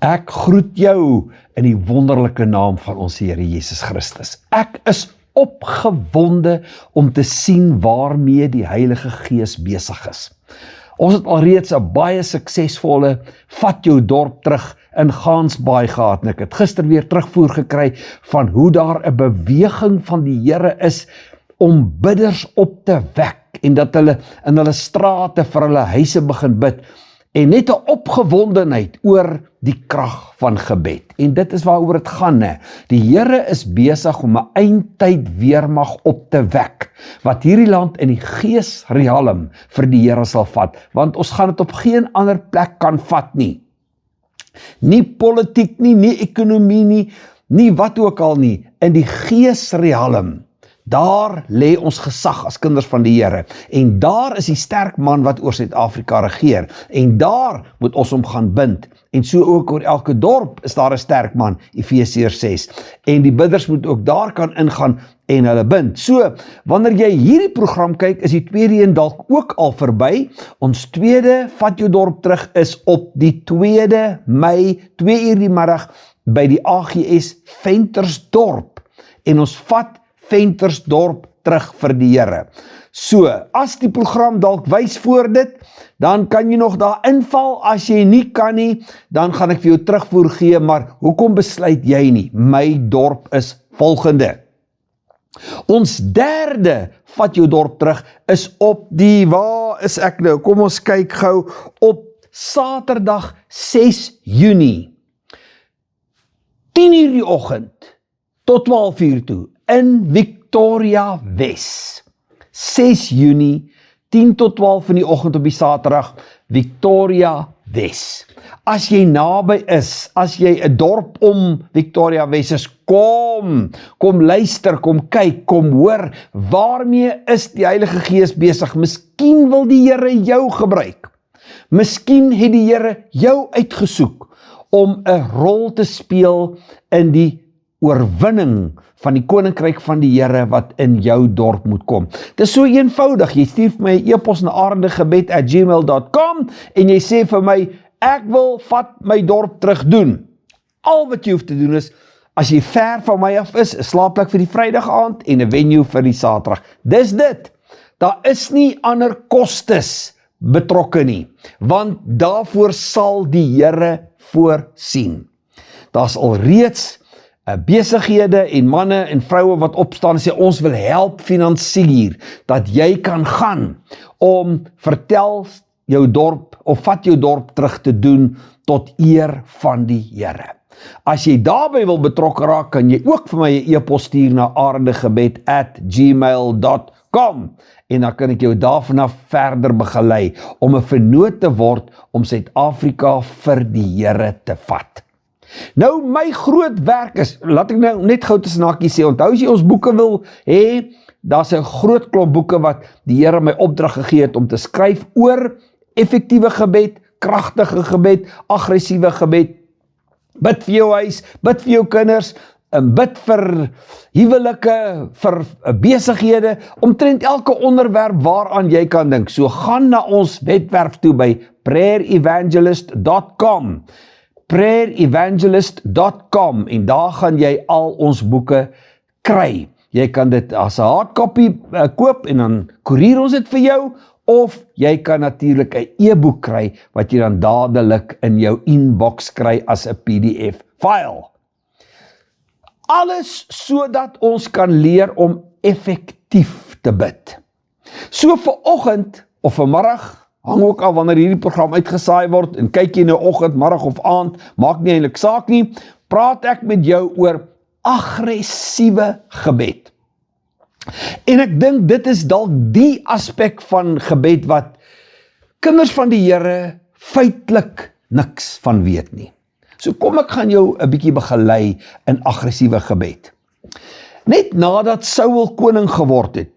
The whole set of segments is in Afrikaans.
Ek groet jou in die wonderlike naam van ons Here Jesus Christus. Ek is opgewonde om te sien waarmee die Heilige Gees besig is. Ons het alreeds 'n baie suksesvolle Vat jou dorp terug in Gansbaai gehad. En ek het gister weer terugvoer gekry van hoe daar 'n beweging van die Here is om bidders op te wek en dat hulle in hulle strate vir hulle huise begin bid. En net 'n opgewondenheid oor die krag van gebed. En dit is waaroor dit gaan. Die Here is besig om 'n eindtyd weermag op te wek, wat hierdie land in die geesrealm vir die Here sal vat, want ons gaan dit op geen ander plek kan vat nie. Nie politiek nie ekonomie nie wat ook al nie, in die geesrealm. Daar lê ons gesag as kinders van die Here. En daar is die sterk man wat oor Suid-Afrika regeer. En daar moet ons hom gaan bind. En so ook oor elke dorp is daar 'n sterk man, Efesiërs 6. En die bidders moet ook daar kan ingaan en hulle bind. So, wanneer jy hierdie program kyk, is die tweede een dalk ook al verby. Ons tweede Vat jou dorp terug is op die 2 Mei, 2 uur die middag, by die AGS Ventersdorp. En ons vat Ventersdorp terug vir die Here. So, as die program dalk wys voor dit, dan kan jy nog daar inval. As jy nie kan nie, dan gaan ek vir jou terugvoer gee, maar hoekom besluit jy nie? My dorp is volgende. Ons derde Vat jou dorp terug is op die, waar is ek nou? Kom ons kyk gou, op Saterdag 6 Junie. 10 uur die oggend, tot 12 uur toe, in Victoria Wes. 6 Junie, 10 tot 12 in die oggend op die Saterdag, Victoria Wes. As jy naby is, as jy 'n dorp om Victoria Wes is, kom luister, kom kyk, kom hoor, waarmee is die Heilige Gees besig? Miskien wil die Here jou gebruik. Miskien het die Here jou uitgesoek om 'n rol te speel in die oorwinning van die koninkryk van die Here wat in jou dorp moet kom. Dit is so eenvoudig, jy stuur vir my 'n e-pos na aardegebed@gmail.com en jy sê vir my, ek wil vat my dorp terug doen. Al wat jy hoef te doen is, as jy ver van my af is, 'n slaapplek vir die Vrydag aand en 'n venue vir die Saterdag. Dis dit. Daar is nie ander kostes betrokke nie, want daarvoor sal die Here voorsien. Daar's alreeds besighede en manne en vroue wat opstaan en sê, ons wil help finansier, dat jy kan gaan om vertel jou dorp, of vat jou dorp terug te doen, tot eer van die Here. As jy daarby wil betrokke raak, kan jy ook vir my 'n e-pos stuur na aardegebed@gmail.com en dan kan ek jou daarvanaf verder begelei om 'n vennoot te word om Suid-Afrika vir die Here te vat. Nou, my groot werk is, laat ek nou net gou tussen hakies sê, onthou as jy ons boeke wil hê, daar's 'n groot klomp boeke wat die Here my opdrag gegee het om te skryf oor effektiewe gebed, kragtige gebed, aggressiewe gebed, bid vir jou huis, bid vir jou kinders, en bid vir huwelike, vir besighede, omtrent elke onderwerp waaraan jy kan dink. So gaan na ons webwerf toe by prayerevangelist.com. prayerevangelist.com en daar gaan jy al ons boeke kry. Jy kan dit as 'n hardcopy koop en dan koerier ons dit vir jou, of jy kan natuurlik 'n e-boek kry wat jy dan dadelik in jou inbox kry as 'n PDF file. Alles sodat ons kan leer om effektief te bid. So vir oggend of vanmiddag, hang ook al wanneer hierdie program uitgesaai word, en kyk jy nou oggend, middag of aand, maak nie eintlik saak nie, praat ek met jou oor aggressiewe gebed. En ek dink dit is dalk die aspek van gebed wat kinders van die Here feitelik niks van weet nie. So kom ek gaan jou 'n bietjie begelei in aggressiewe gebed. Net nadat Saul koning geword het,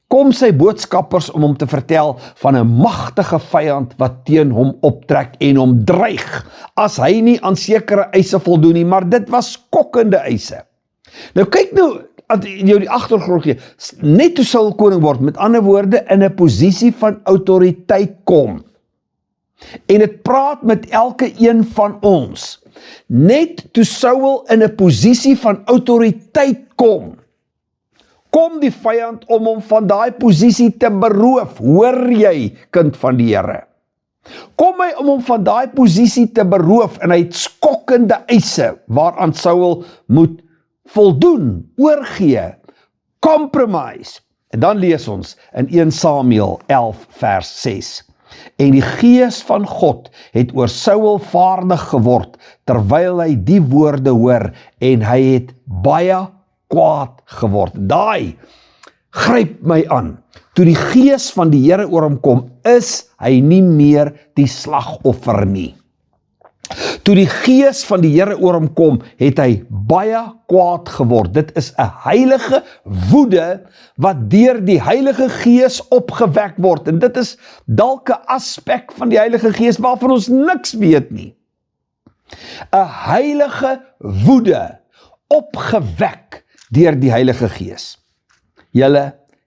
kom sy boodskappers om hom te vertel van 'n magtige vyand wat teen hom optrek en hom dreig, as hy nie aan sekere eise voldoen nie, maar dit was skokkende eise. Nou kyk nou, as jy die agtergrond gee, net toe Saul koning word, met ander woorde, in 'n posisie van autoriteit kom. En dit praat met elke een van ons. Net toe Saul in 'n posisie van autoriteit kom die vyand om hom van daai posisie te beroof. Hoor jy, kind van die Here? Kom hy om hom van daai posisie te beroof en hy het skokkende eise waaraan Saul moet voldoen, oorgee, compromise. En dan lees ons in 1 Samuel 11 vers 6. En die gees van God het oor Saul vaardig geword, terwyl hy die woorde hoor, en hy het baie kwaad geword. Daai gryp my aan. Toe die gees van die Here oor hom kom, is hy nie meer die slagoffer nie. Toe die gees van die Here oor hom kom, het hy baie kwaad geword. Dit is 'n heilige woede wat deur die Heilige Gees opgewek word. En dit is dalk 'n aspek van die Heilige Gees waarvan ons niks weet nie. 'n heilige woede opgewek deur die Heilige Gees.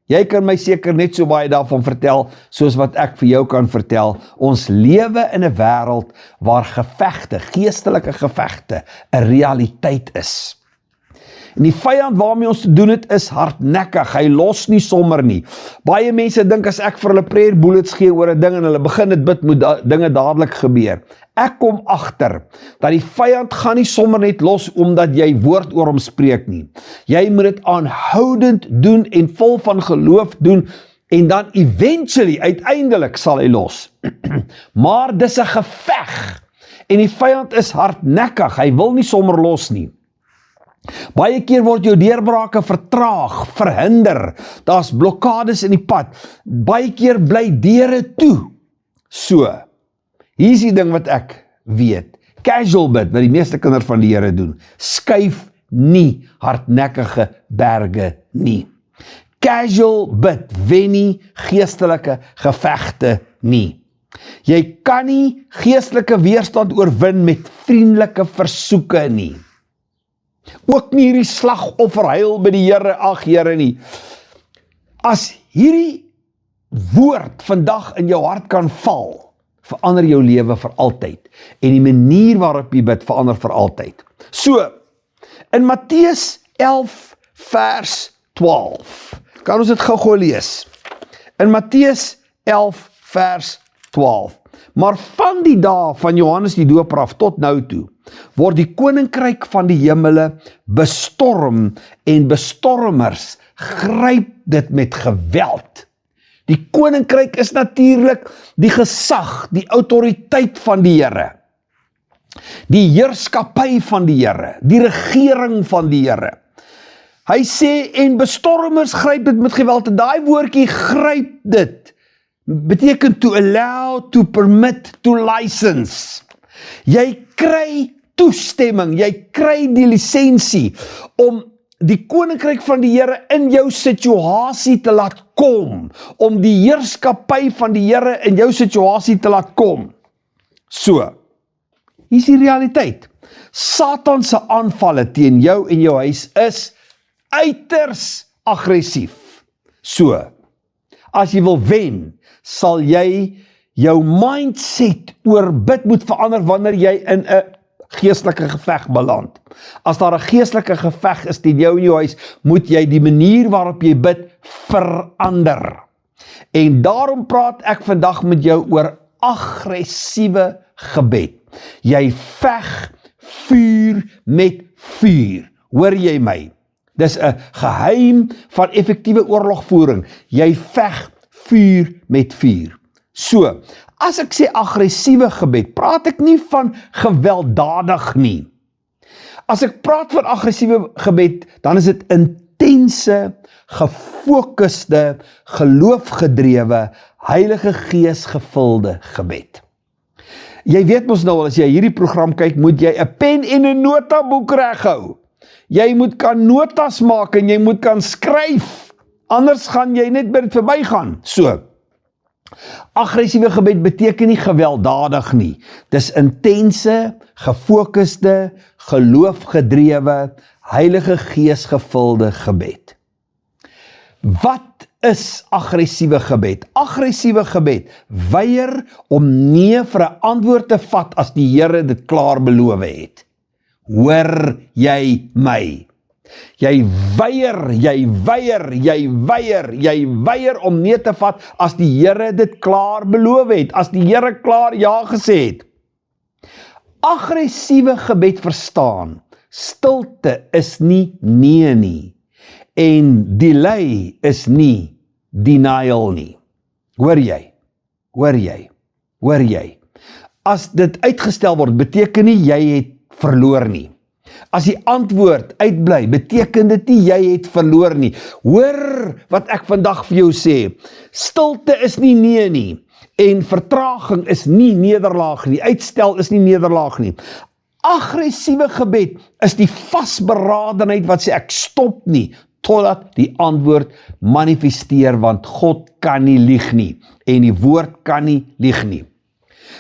Jy kan my seker net so baie daarvan vertel, soos wat ek vir jou kan vertel. Ons lewe in 'n wêreld waar gevegte, geestelike gevegte, 'n realiteit is. En die vyand waarmee ons te doen het, is hardnekkig, hy los nie sommer nie. Baie mense dink as ek vir hulle prayer bullets gee oor 'n ding en hulle begin dit bid, moet dinge dadelik gebeur. Ek kom agter dat die vyand gaan nie sommer net los omdat jy woord oor hom spreek nie. Jy moet dit aanhoudend doen en vol van geloof doen en dan uiteindelik sal hy los. Maar dis 'n geveg en die vyand is hardnekkig, hy wil nie sommer los nie. Baie keer word jou deurbrake vertraag, verhinder, daar's blokkades in die pad, baie keer bly deure toe. So, hier is die ding wat ek weet, casual bid, wat die meeste kinders van die Here doen, skuif nie hardnekkige berge nie. Casual bid, wen nie geestelike gevegte nie. Jy kan nie geestelike weerstand oorwin met vriendelike versoeke nie. Ook nie hierdie slagofferhuil by die Here, ag Here nie. As hierdie woord vandag in jou hart kan val, verander jou lewe vir altyd. En die manier waarop jy bid verander vir altyd. So, in Matteus 11 vers 12, kan ons dit gou lees. In Matteus 11 vers 12. Maar van die dae van Johannes die Doper af tot nou toe, word die koninkryk van die hemele bestorm en bestormers gryp dit met geweld. Die koninkryk is natuurlik die gesag, die autoriteit van die Here. Die heerskappy van die Here, die regering van die Here. Hy sê, en bestormers gryp dit met geweld, en daai woordjie gryp dit, beteken to allow, to permit, to license. Jy kry toestemming, jy kry die lisensie om die koninkryk van die Here in jou situasie te laat kom, om die heerskappy van die Here in jou situasie te laat kom. So, hier is die realiteit. Satan se aanvalle teen jou en jou huis is uiters aggressief. So, as jy wil wen, sal jy jou mindset oor bid moet verander wanneer jy in 'n geestelike geveg beland. As daar 'n geestelike geveg is teen jou en jou huis, moet jy die manier waarop jy bid verander. En daarom praat ek vandag met jou oor aggressiewe gebed. Jy veg vuur met vuur. Hoor jy my? Dis 'n geheim van effektiewe oorlogvoering. Jy veg vuur met vuur. So, as ek sê aggressiewe gebed, praat ek nie van gewelddadig nie. As ek praat van aggressiewe gebed, dan is dit intense, gefokusde, geloofgedrewe, Heilige Gees gevulde gebed. Jy weet mos nou al, as jy hierdie program kyk, moet jy 'n pen en 'n notaboek reghou. Jy moet kan notas maak en jy moet kan skryf, anders gaan jy net by dit verbygaan. So, aggressiewe gebed beteken nie gewelddadig nie. Dis intense, gefokusde, geloofgedrewe, Heilige Gees gevulde gebed. Wat is aggressiewe gebed? Aggressiewe gebed weier om nee vir 'n antwoord te vat as die Here dit klaar beloof het. Hoor jy my? Jy weier om nee te vat as die Here dit klaar beloof het, as die Here klaar ja gesê het. Aggressiewe gebed verstaan, stilte is nie nee nie, en delay is nie denial nie. Hoor jy? As dit uitgestel word, beteken nie jy het verloor nie. As die antwoord uitbly, beteken dit nie jy het verloor nie. Hoor wat ek vandag vir jou sê. Stilte is nie nee nie, en vertraging is nie nederlaag nie. Uitstel is nie nederlaag nie. Aggressiewe gebed is die vasberadenheid wat sê ek stop nie, totdat die antwoord manifesteer, want God kan nie lieg nie, en die woord kan nie lieg nie.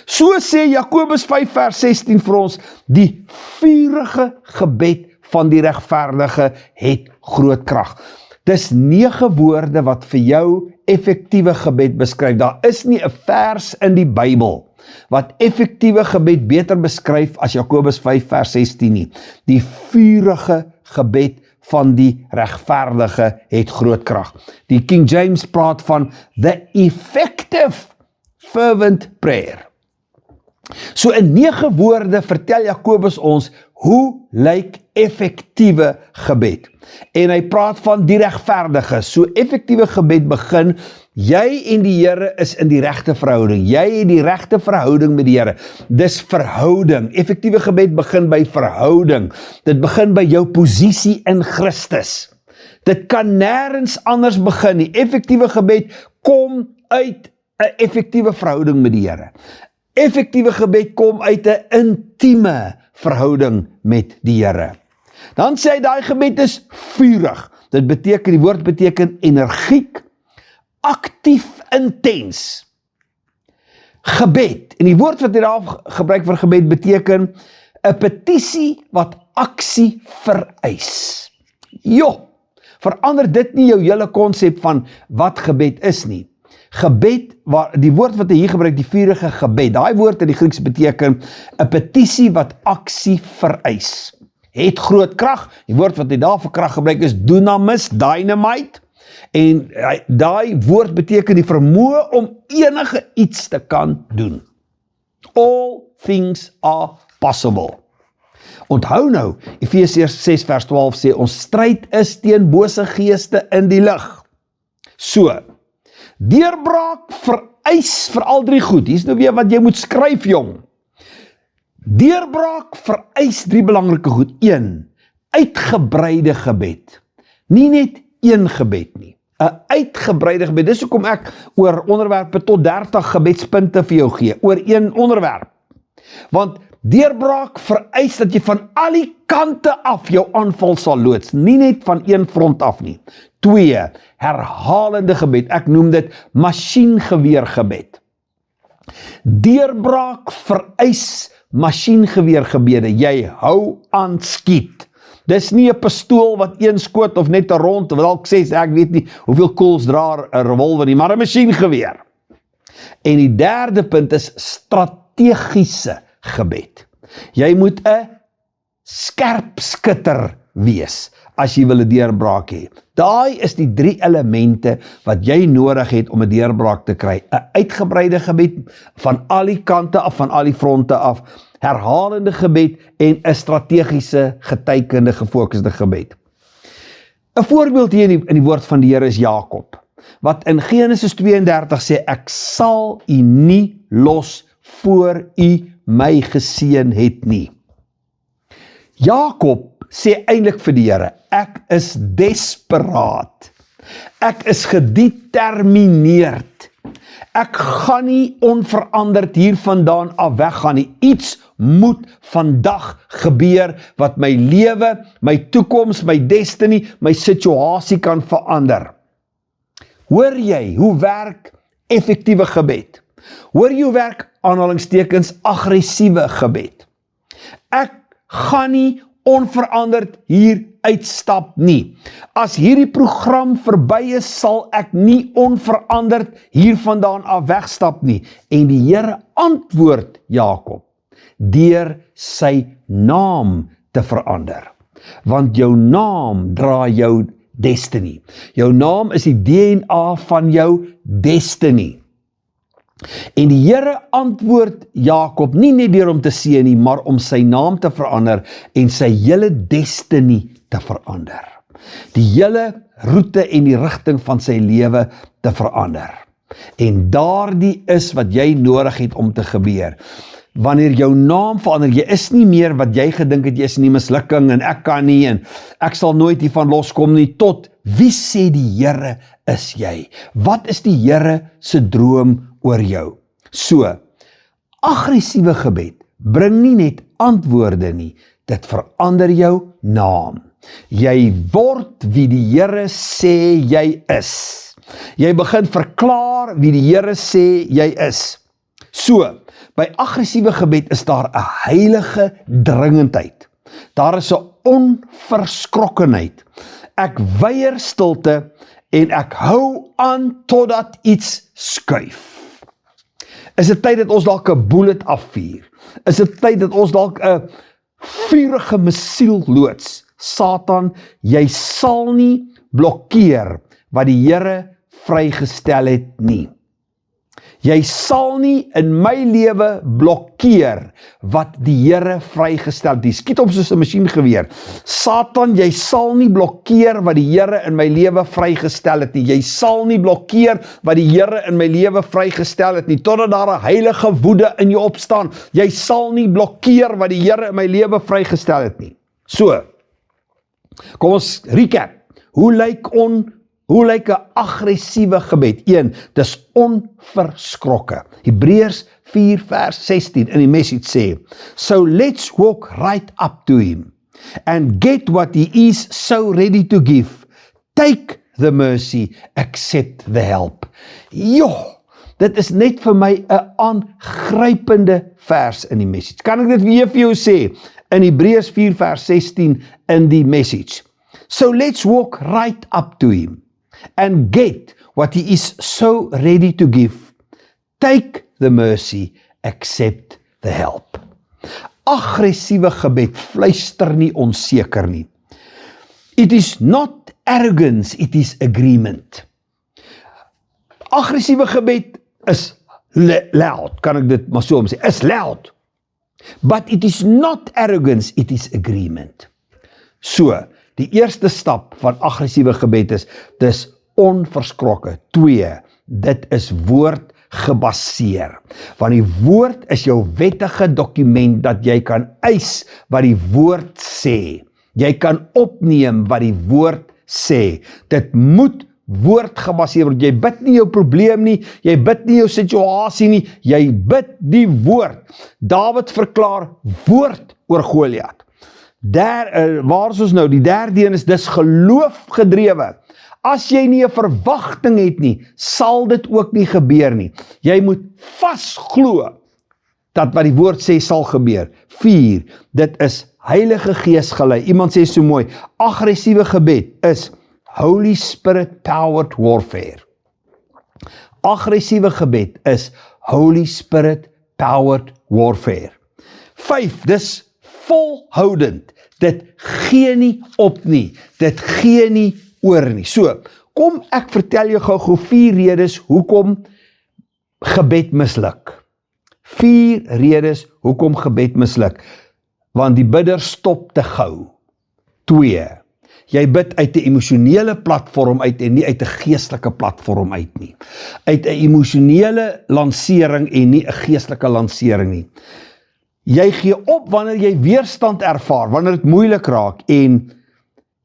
So sê Jakobus 5 vers 16 vir ons, die vurige gebed van die regverdige het groot krag. Dis 9 woorde wat vir jou effektiewe gebed beskryf. Daar is nie 'n vers in die Bybel wat effektiewe gebed beter beskryf as Jakobus 5 vers 16 nie. Die vurige gebed van die regverdige het groot krag. Die King James praat van the effective fervent prayer. So in 9 woorde vertel Jakobus ons hoe lyk effektiewe gebed. En hy praat van die regverdige. So effektiewe gebed begin, jy en die Here is in die regte verhouding. Jy het die regte verhouding met die Here. Dis verhouding. Effektiewe gebed begin by verhouding. Dit begin by jou posisie in Christus. Dit kan nêrens anders begin nie. Effektiewe gebed kom uit 'n effektiewe verhouding met die Here. Effektiewe gebed kom uit 'n intieme verhouding met die Here. Dan sê hy, daai gebed is vurig. Dit beteken, die woord beteken energiek, aktief, intens. Gebed, en die woord wat hy daar gebruik vir gebed beteken, 'n petisie wat aksie vereis. Verander dit nie jou hele konsep van wat gebed is nie. Gebed, die woord wat hy hier gebruik, die vurige gebed, daai woord in die Grieks beteken 'n petisie wat aksie vereis. Het groot krag, die woord wat hy daar vir krag gebruik is dunamis, dynamite, en daai woord beteken die vermoë om enige iets te kan doen. All things are possible. Onthou nou, Efesiërs 6 vers 12 sê, ons stryd is teen bose geeste in die lig. So, deurbraak vereis vir al 3 goed. Hier is nou weer wat jy moet skryf, jong. Deurbraak vereis 3 belangrike goed. 1, uitgebreide gebed. Nie net 1 gebed nie. 'n uitgebreide gebed. Dis hoekom ek oor onderwerpe tot 30 gebedspunte vir jou gee, oor 1 onderwerp. Want deurbraak vereis dat jy van al die kante af jou aanval sal loods, nie net van 1 front af nie. 2, herhalende gebed. Ek noem dit masjiengeweergebed. Deurbraak vereis masjiengeweergebede. Jy hou aan skiet. Dis nie 'n pistool wat 1 skoot of net 'n rond, wat dalk sê, ek weet nie hoeveel koels dra 'n revolver nie, maar 'n masjiengeweer. En die 3de punt is strategiese gebed. Jy moet 'n skerpskutter wees as jy wil 'n deurbraak hê. Daai is die 3 elemente wat jy nodig het om 'n deurbraak te kry. 'n uitgebreide gebed van al die kante af, van al die fronte af, herhalende gebed en 'n strategiese, geteikende, gefokusde gebed. 'n voorbeeld hier in die woord van die Here is Jakob, wat in Genesis 32 sê, ek sal u nie los voor u my geseën het nie. Jakob sê eintlik vir die Here, ek is desperaat. Ek is gedetermineerd. Ek gaan nie onveranderd hiervandaan af weggaan nie. Iets moet vandag gebeur wat my lewe, my toekoms, my destiny, my situasie kan verander. Hoor jy hoe werk effektiewe gebed? Hoor jy hoe werk aanhalingstekens aggressiewe gebed? Ek gaan nie onveranderd hier uitstap nie. As hierdie program verby is, sal ek nie onveranderd hiervandaan af wegstap nie. En die Here antwoord Jakob deur sy naam te verander. Want jou naam dra jou destiny. Jou naam is die DNA van jou destiny. En die Here antwoord Jakob nie net deur hom te seën nie, maar om sy naam te verander en sy hele destiny te verander. Die hele roete en die rigting van sy lewe te verander. En daardie is wat jy nodig het om te gebeur. Wanneer jou naam verander, jy is nie meer wat jy gedink het, jy is nie mislukking en ek kan nie en ek sal nooit hiervan loskom nie, tot wie sê die Here is jy? Wat is die Here se droom oor jou? So, aggressiewe gebed bring nie net antwoorde nie, dit verander jou naam. Jy word wie die Here sê jy is. Jy begin verklaar wie die Here sê jy is. So, by aggressiewe gebed is daar 'n heilige dringendheid. Daar is 'n onverskrokkenheid. Ek weier stilte en ek hou aan totdat iets skuif. Is dit tyd dat ons dalk 'n bullet afvuur? Is dit tyd dat ons dalk 'n vurige missiel loods? Satan, jy sal nie blokkeer wat die Here vrygestel het nie. Jy sal nie in my lewe blokkeer wat die Here vrygestel het. Die skiet op soos 'n masjiengeweer. Satan, jy sal nie blokkeer wat die Here in my lewe vrygestel het nie. Jy sal nie blokkeer wat die Here in my lewe vrygestel het nie, totdat daar 'n heilige woede in jou opstaan. Jy sal nie blokkeer wat die Here in my lewe vrygestel het nie. So, kom ons recap. Hoe lyk 'n aggressiewe gebed? 1, dis onverskrokke. Hebreërs 4 vers 16 in die Message sê, so let's walk right up to him and get what he is so ready to give. Take the mercy, accept the help. Joh, dit is net vir my 'n aangrypende vers in die Message. Kan ek dit weer vir jou sê? In Hebreërs 4 vers 16 in die Message. So let's walk right up to him and get what he is so ready to give. Take the mercy, accept the help. Aggressiewe gebed fluister nie onseker nie. It is not arrogance, it is agreement. Aggressiewe gebed is loud, kan ek dit maar so sê, is loud. But it is not arrogance, it is agreement. So, die eerste stap van aggressiewe gebed is, dis onverskrokke. 2, dit is woord gebaseer. Want die woord is jou wettige dokument dat jy kan eis wat die woord sê. Jy kan opneem wat die woord sê. Dit moet woord gebaseer word. Jy bid nie jou probleem nie, jy bid nie jou situasie nie, jy bid die woord. Dawid verklaar woord oor Goliat. Waar is ons nou? Die derde een is dis geloof gedrewe. As jy nie 'n verwagting het nie, sal dit ook nie gebeur nie. Jy moet vasglo dat wat die woord sê sal gebeur. 4, dit is Heilige Gees gelei. Iemand sê so mooi, aggressiewe gebed is Holy Spirit powered warfare. Aggressiewe gebed is Holy Spirit powered warfare. 5, dis volhoudend. Dit gee nie op nie. Dit gee nie oor nie. So, kom ek vertel jou gou 4 redes hoekom gebed misluk. 4 redes hoekom gebed misluk. Want die bidder stop te gou. 2, jy bid uit 'n emosionele platform uit en nie uit 'n geestelike platform uit nie. Uit 'n emosionele lansering en nie 'n geestelike lansering nie. Jy gee op wanneer jy weerstand ervaar, wanneer dit moeilik raak en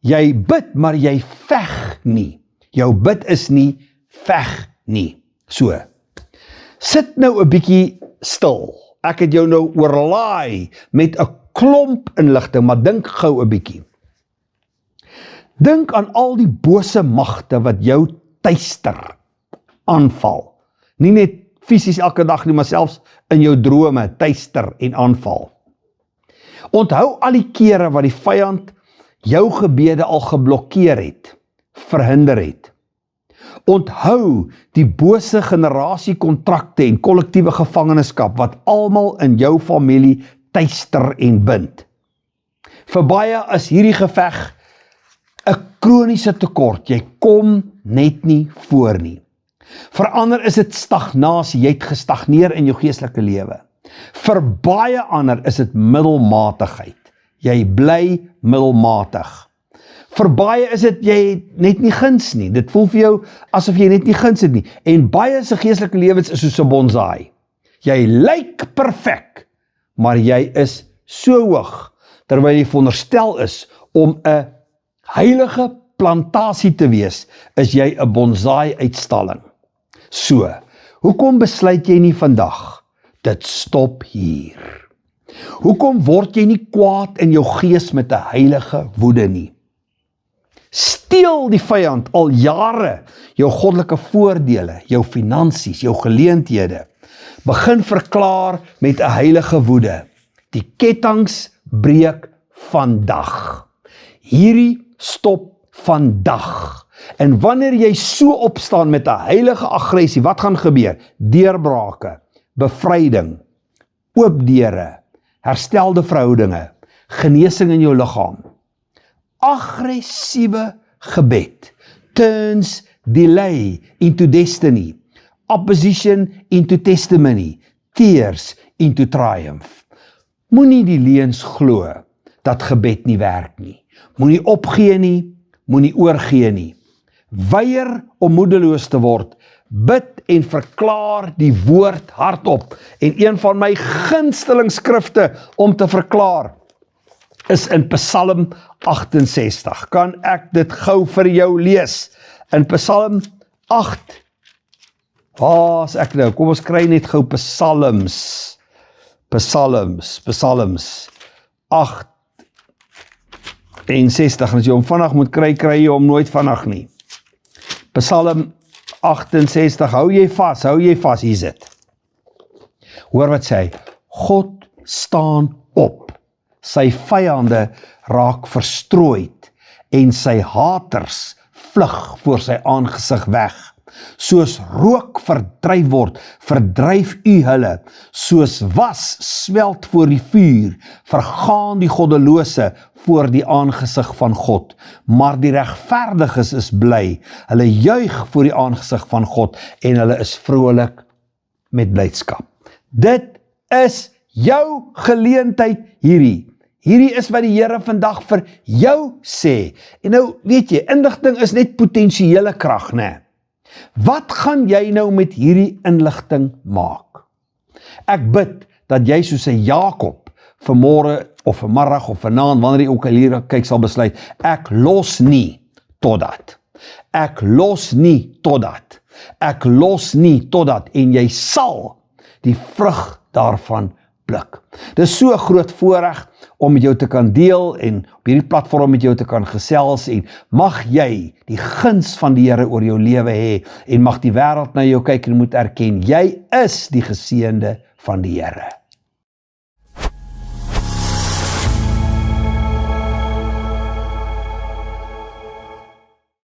jy bid, maar jy veg nie. Jou bid is nie veg nie. So, sit nou 'n bietjie stil. Ek het jou nou oorlaai met 'n klomp inligting, maar dink gou 'n bietjie. Dink aan al die bose magte wat jou tuister, aanval. Nie net fisies elke dag nie, maar selfs in jou drome, tuister en aanval. Onthou al die kere wat die vyand jou gebede al geblokkeer het, verhinder het. Onthou die bose generasiekontrakte en kollektiewe gevangenskap wat almal in jou familie tuister en bind. Vir baie is hierdie geveg 'n kroniese tekort. Jy kom net nie voor nie. Vir ander is dit stagnasie. Jy het gestagneer in jou geestelike lewe. Vir baie ander is dit middelmatigheid. Jy bly middelmatig. Vir baie is dit jy het net nie guns nie. Dit voel vir jou asof jy net nie guns het nie. En baie se geestelike lewens is soos 'n bonsai. Jy lyk perfek, maar jy is so hoog, terwyl jy veronderstel is om 'n heilige plantasie te wees, is jy 'n bonsai uitstalling. So, hoekom besluit jy nie vandag, dit stop hier? Hoekom word jy nie kwaad in jou gees met 'n heilige woede nie? Steel die vyand al jare jou goddelike voordele, jou finansies, jou geleenthede. Begin verklaar met 'n heilige woede. Die kettinge breek vandag. Hierdie stop vandag. En wanneer jy so opstaan met 'n heilige aggressie, wat gaan gebeur? Deurbrake, bevryding, oop deure, herstelde verhoudinge, genesing in jou liggaam. Aggressiewe gebed turns delay into destiny, opposition into testimony, tears into triumph. Moenie die leuns glo dat gebed nie werk nie. Moenie opgee nie, moenie oorgee nie. Weier om moedeloos te word. Bid en verklaar die woord hardop. En een van my gunsteling skrifte om te verklaar is in Psalm 68. Kan ek dit gou vir jou lees? In Psalm 8. Waar is ek nou? Kom ons kry net gou Psalms 68. En as jy hom vinnig moet kry, kry jy hom nooit vinnig nie. Psalm 68, hou jy vas, hier is dit. Hoor wat sê hy, God staan op, sy vyande raak verstrooid, en sy haters vlug voor sy aangesig weg. Soos rook verdryf word, verdryf u hulle, soos was smelt voor die vuur, vergaan die goddelose voor die aangesig van God. Maar die regverdiges is bly, hulle juig voor die aangesig van God, en hulle is vrolik met blydskap. Dit is jou geleentheid hierdie. Hierdie is wat die Here vandag vir jou sê. En nou, weet jy, inligting is net potensiële krag, né? Wat gaan jy nou met hierdie inligting maak? Ek bid dat jy soos 'n Jakob vanmôre of vanmiddag of vanaand, wanneer jy ook al hier kyk, sal besluit, ek los nie totdat. Ek los nie totdat. Ek los nie totdat, en jy sal die vrug daarvan pluk. Dit is so 'n groot voorreg om met jou te kan deel en op hierdie platform met jou te kan gesels, en mag jy die guns van die Here oor jou lewe hê, en mag die wêreld na jou kyk en moet erken, jy is die geseënde van die Here.